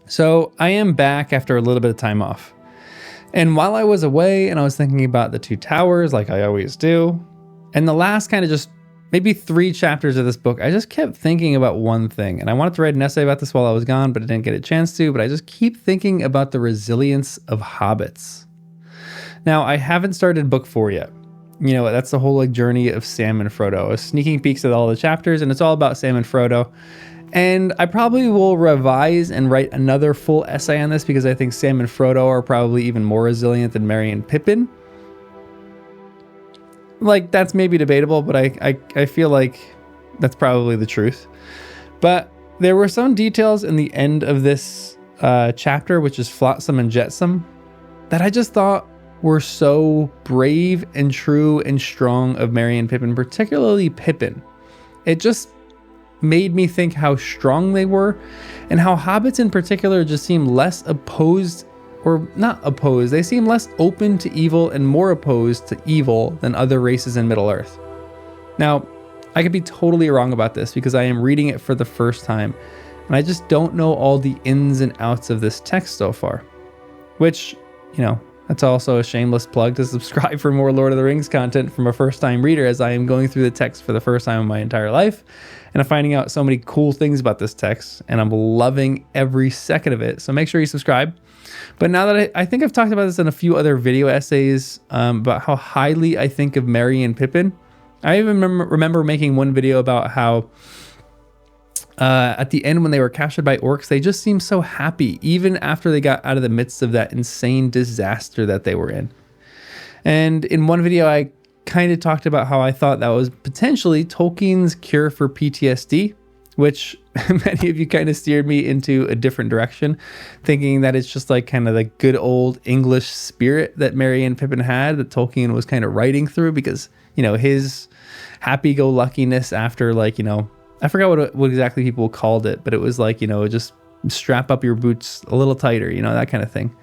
So I am back after a little bit of time off. And while I was away and I was thinking about the Two Towers like I always do, and the last kind of just maybe 3 chapters of this book, I just kept thinking about one thing. And I wanted to write an essay about this while I was gone, but I didn't get a chance to. But I just keep thinking about the resilience of hobbits. Now, I haven't started book 4 yet. You know, that's the whole like journey of Sam and Frodo. I was sneaking peeks at all the chapters, and it's all about Sam and Frodo. And I probably will revise and write another full essay on this because I think Sam and Frodo are probably even more resilient than Merry and Pippin. Like, that's maybe debatable, but I feel like that's probably the truth. But there were some details in the end of this chapter, which is Flotsam and Jetsam, that I just thought were so brave and true and strong of Merry and Pippin, particularly Pippin. It just made me think how strong they were and how hobbits in particular just seem less opposed, or not opposed, they seem less open to evil and more opposed to evil than other races in Middle-earth. Now, I could be totally wrong about this because I am reading it for the first time and I just don't know all the ins and outs of this text so far, which, you know, that's also a shameless plug to subscribe for more Lord of the Rings content from a first-time reader, as I am going through the text for the first time in my entire life. And I'm finding out so many cool things about this text, and I'm loving every second of it. So make sure you subscribe. But now that I think I've talked about this in a few other video essays about how highly I think of Merry and Pippin. I even remember making one video about how at the end when they were captured by orcs, they just seemed so happy, even after they got out of the midst of that insane disaster that they were in. And in one video, I kind of talked about how I thought that was potentially Tolkien's cure for PTSD, which many of you kind of steered me into a different direction, thinking that it's just like kind of the good old English spirit that Merry and Pippin had that Tolkien was kind of writing through because, you know, his happy-go-luckiness after, like, you know, I forgot what exactly people called it, but it was like, you know, just strap up your boots a little tighter, you know, that kind of thing.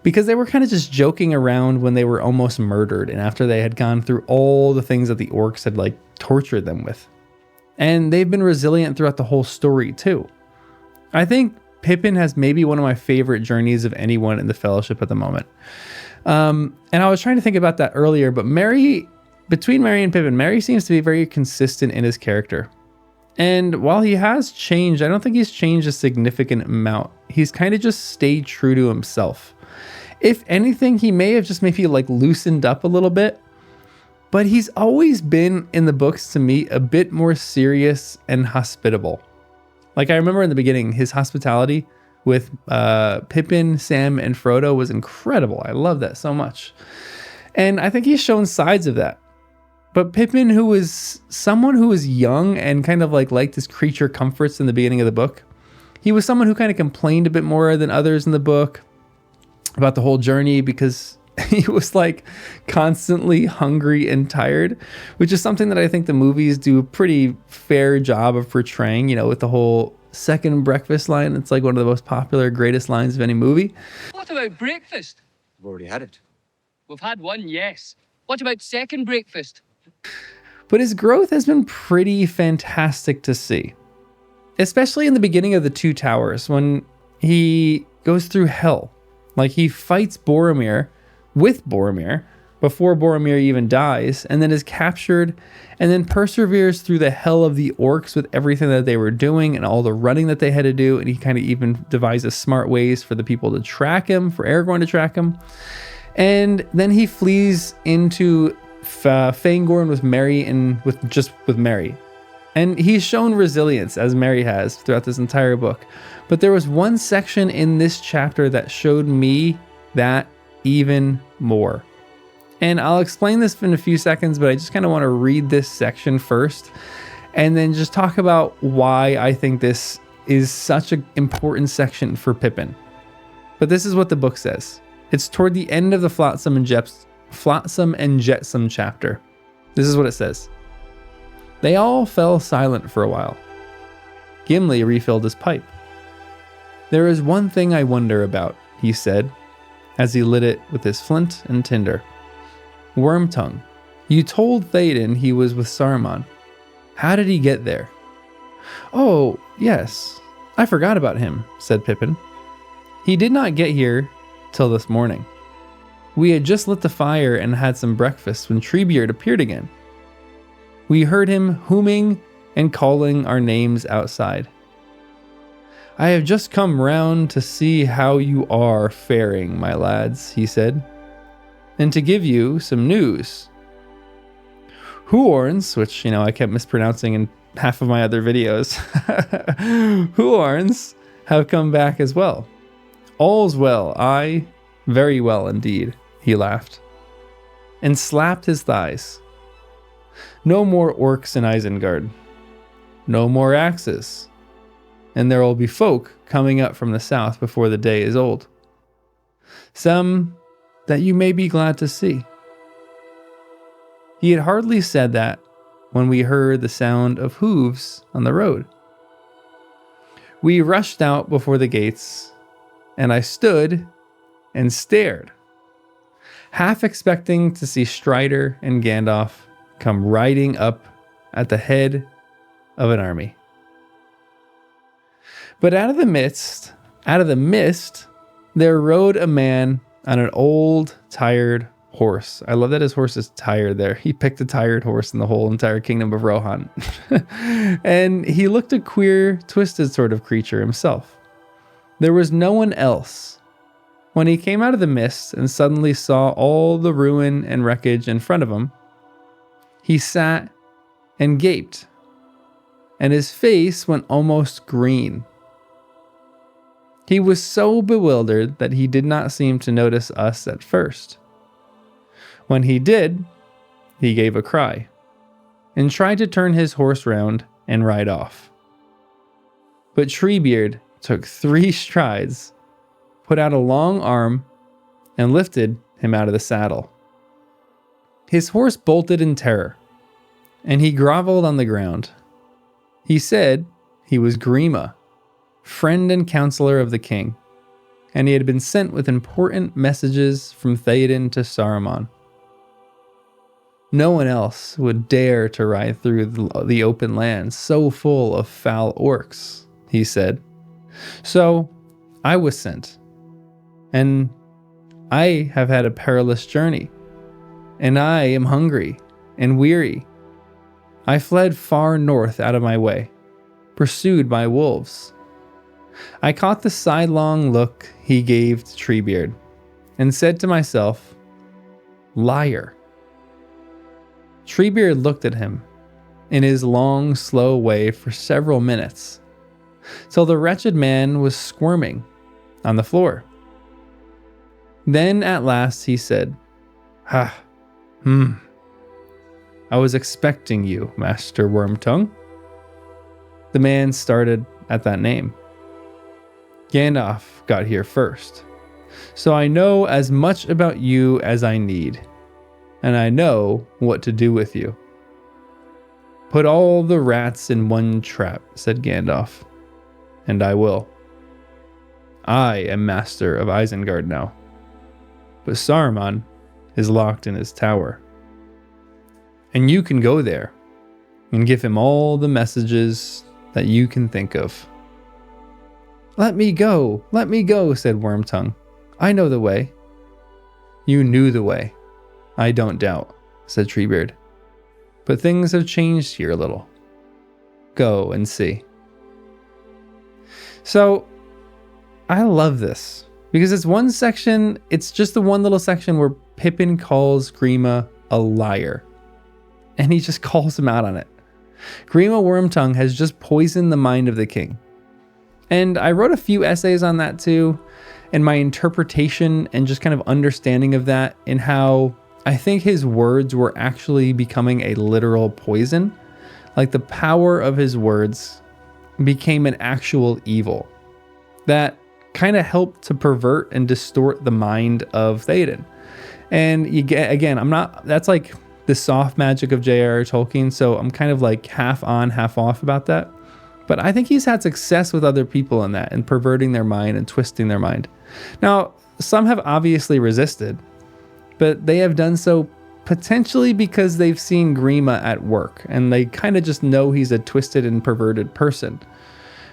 Because they were kind of just joking around when they were almost murdered and after they had gone through all the things that the orcs had like tortured them with. And they've been resilient throughout the whole story too. I think Pippin has maybe one of my favorite journeys of anyone in the Fellowship at the moment. And I was trying to think about that earlier, but between Merry and Pippin, Merry seems to be very consistent in his character. And while he has changed, I don't think he's changed a significant amount. He's kind of just stayed true to himself. If anything, he may have just maybe like loosened up a little bit, but he's always been in the books to me a bit more serious and hospitable. Like I remember in the beginning, his hospitality with Pippin, Sam, and Frodo was incredible. I love that so much. And I think he's shown sides of that. But Pippin, who was someone who was young and kind of like liked his creature comforts in the beginning of the book, he was someone who kind of complained a bit more than others in the book about the whole journey because he was like constantly hungry and tired, which is something that I think the movies do a pretty fair job of portraying, you know, with the whole second breakfast line. It's like one of the most popular, greatest lines of any movie. What about breakfast? We've already had it. We've had one, yes. What about second breakfast? But his growth has been pretty fantastic to see, especially in the beginning of the Two Towers when he goes through hell. Like he fights Boromir with Boromir before Boromir even dies, and then is captured, and then perseveres through the hell of the orcs with everything that they were doing and all the running that they had to do. And he kind of even devises smart ways for the people to track him, for Aragorn to track him. And then he flees into Fangorn with Merry and with Merry. And he's shown resilience as Merry has throughout this entire book. But there was one section in this chapter that showed me that even more. And I'll explain this in a few seconds, but I just kind of want to read this section first and then just talk about why I think this is such an important section for Pippin. But this is what the book says. It's toward the end of the Flotsam and Jetsam chapter. This is what it says. They all fell silent for a while. Gimli refilled his pipe. There is one thing I wonder about, he said, as he lit it with his flint and tinder. Wormtongue, you told Théoden he was with Saruman. How did he get there? Oh, yes, I forgot about him, said Pippin. He did not get here till this morning. We had just lit the fire and had some breakfast when Treebeard appeared again. We heard him humming and calling our names outside. I have just come round to see how you are faring, my lads, he said, and to give you some news. Huorns, which, I kept mispronouncing in half of my other videos, Huorns have come back as well. All's well, aye, very well indeed, he laughed, and slapped his thighs. No more orcs in Isengard. No more axes. And there will be folk coming up from the south before the day is old. Some that you may be glad to see. He had hardly said that when we heard the sound of hooves on the road. We rushed out before the gates, and I stood and stared, half expecting to see Strider and Gandalf come riding up at the head of an army. But out of the mist, there rode a man on an old, tired horse. I love that his horse is tired there. He picked a tired horse in the whole entire kingdom of Rohan. And he looked a queer, twisted sort of creature himself. There was no one else. When he came out of the mist and suddenly saw all the ruin and wreckage in front of him, he sat and gaped, and his face went almost green. He was so bewildered that he did not seem to notice us at first. When he did, he gave a cry and tried to turn his horse round and ride off. But Treebeard took 3 strides, put out a long arm, and lifted him out of the saddle. His horse bolted in terror, and he groveled on the ground. He said he was Grima, friend and counselor of the king, and he had been sent with important messages from Theoden to Saruman. No one else would dare to ride through the open land so full of foul orcs, he said. So I was sent, and I have had a perilous journey, and I am hungry and weary. I fled far north out of my way, pursued by wolves. I caught the sidelong look he gave to Treebeard and said to myself, liar. Treebeard looked at him in his long, slow way for several minutes, till the wretched man was squirming on the floor. Then at last he said, I was expecting you, Master Wormtongue. The man started at that name. Gandalf got here first, so I know as much about you as I need, and I know what to do with you. Put all the rats in one trap, said Gandalf, and I will. I am master of Isengard now, but Saruman is locked in his tower. And you can go there and give him all the messages that you can think of. Let me go, said Wormtongue. I know the way. You knew the way, I don't doubt, said Treebeard. But things have changed here a little. Go and see. So, I love this, because it's one section, it's just the one little section where Pippin calls Grima a liar. And he just calls him out on it. Grima Wormtongue has just poisoned the mind of the king. And I wrote a few essays on that too, and my interpretation and just kind of understanding of that, and how I think his words were actually becoming a literal poison. Like the power of his words became an actual evil that kind of helped to pervert and distort the mind of Theoden. And you get, again, that's like the soft magic of J.R.R. Tolkien, so I'm kind of like half on, half off about that. But I think he's had success with other people in that, and perverting their mind and twisting their mind. Now, some have obviously resisted, but they have done so potentially because they've seen Grima at work, and they kind of just know he's a twisted and perverted person.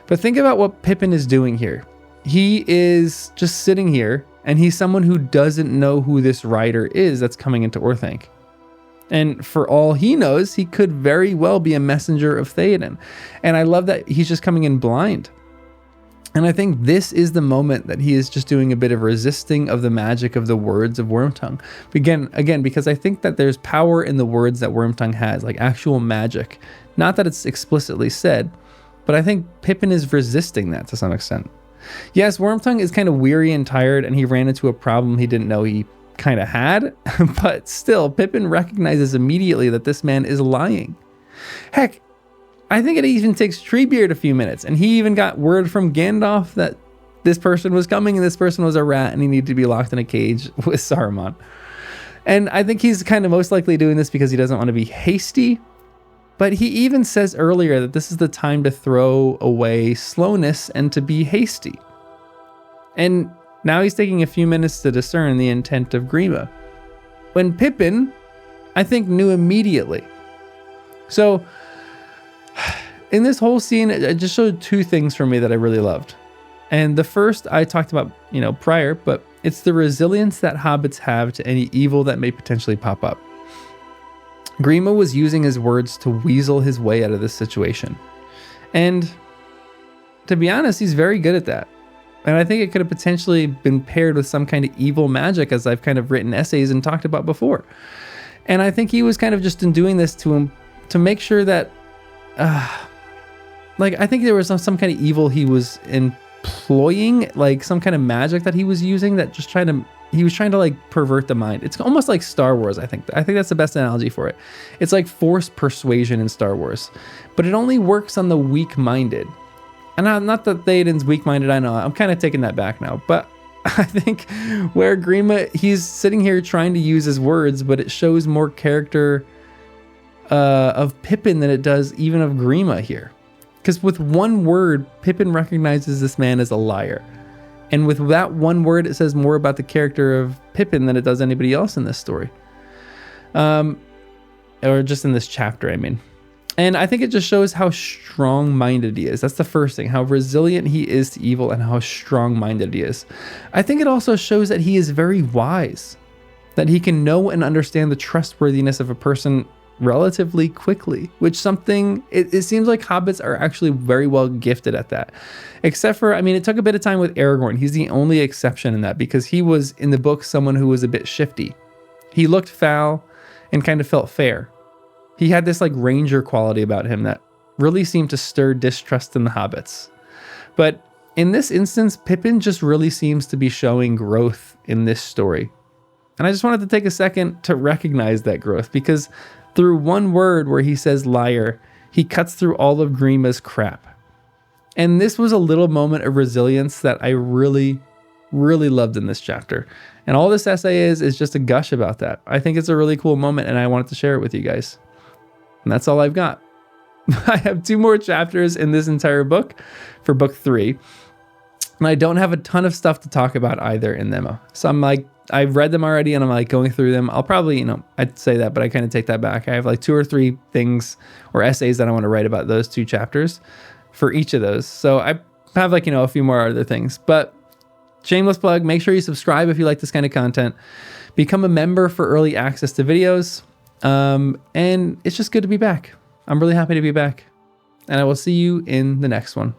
But think about what Pippin is doing here. he is just sitting here, and he's someone who doesn't know who this rider is that's coming into Orthanc. And for all he knows, he could very well be a messenger of Theoden. And I love that he's just coming in blind. And I think this is the moment that he is just doing a bit of resisting of the magic of the words of Wormtongue. Again, because I think that there's power in the words that Wormtongue has, like actual magic. Not that it's explicitly said, but I think Pippin is resisting that to some extent. Yes, Wormtongue is kind of weary and tired, and he ran into a problem he didn't know he kind of had, but still, Pippin recognizes immediately that this man is lying. Heck, I think it even takes Treebeard a few minutes, and he even got word from Gandalf that this person was coming and this person was a rat and he needed to be locked in a cage with Saruman. And I think he's kind of most likely doing this because he doesn't want to be hasty, but he even says earlier that this is the time to throw away slowness and to be hasty. And now he's taking a few minutes to discern the intent of Grima, when Pippin, I think, knew immediately. So in this whole scene, it just showed two things for me that I really loved. And the first I talked about, prior, but it's the resilience that hobbits have to any evil that may potentially pop up. Grima was using his words to weasel his way out of this situation. And to be honest, he's very good at that. And I think it could have potentially been paired with some kind of evil magic, as I've kind of written essays and talked about before. And I think he was kind of just in doing this to make sure that, I think there was some kind of evil he was employing, like some kind of magic that he was using that he was trying to like pervert the mind. It's almost like Star Wars, I think. I think that's the best analogy for it. It's like forced persuasion in Star Wars, but it only works on the weak-minded. And not that Theoden's weak-minded, I know. I'm kind of taking that back now. But I think where Grima, he's sitting here trying to use his words, but it shows more character of Pippin than it does even of Grima here. Because with one word, Pippin recognizes this man as a liar. And with that one word, it says more about the character of Pippin than it does anybody else in this story. Or just in this chapter, I mean. And I think it just shows how strong-minded he is. That's the first thing, how resilient he is to evil and how strong-minded he is. I think it also shows that he is very wise, that he can know and understand the trustworthiness of a person relatively quickly, which it seems like hobbits are actually very well gifted at that. Except for, it took a bit of time with Aragorn. He's the only exception in that because he was, in the book, someone who was a bit shifty. He looked foul and kind of felt fair. He had this like ranger quality about him that really seemed to stir distrust in the hobbits. But in this instance, Pippin just really seems to be showing growth in this story. And I just wanted to take a second to recognize that growth, because through one word where he says liar, he cuts through all of Grima's crap. And this was a little moment of resilience that I really, really loved in this chapter. And all this essay is just a gush about that. I think it's a really cool moment, and I wanted to share it with you guys. And that's all I've got. I have 2 more chapters in this entire book for book 3. And I don't have a ton of stuff to talk about either in them. So I'm like, I've read them already and I'm like going through them. I'll probably, I'd say that, but I kind of take that back. I have like 2 or 3 things or essays that I want to write about those 2 chapters for each of those. So I have like, a few more other things, but shameless plug, make sure you subscribe if you like this kind of content. Become a member for early access to videos. And it's just good to be back. I'm really happy to be back. And I will see you in the next one.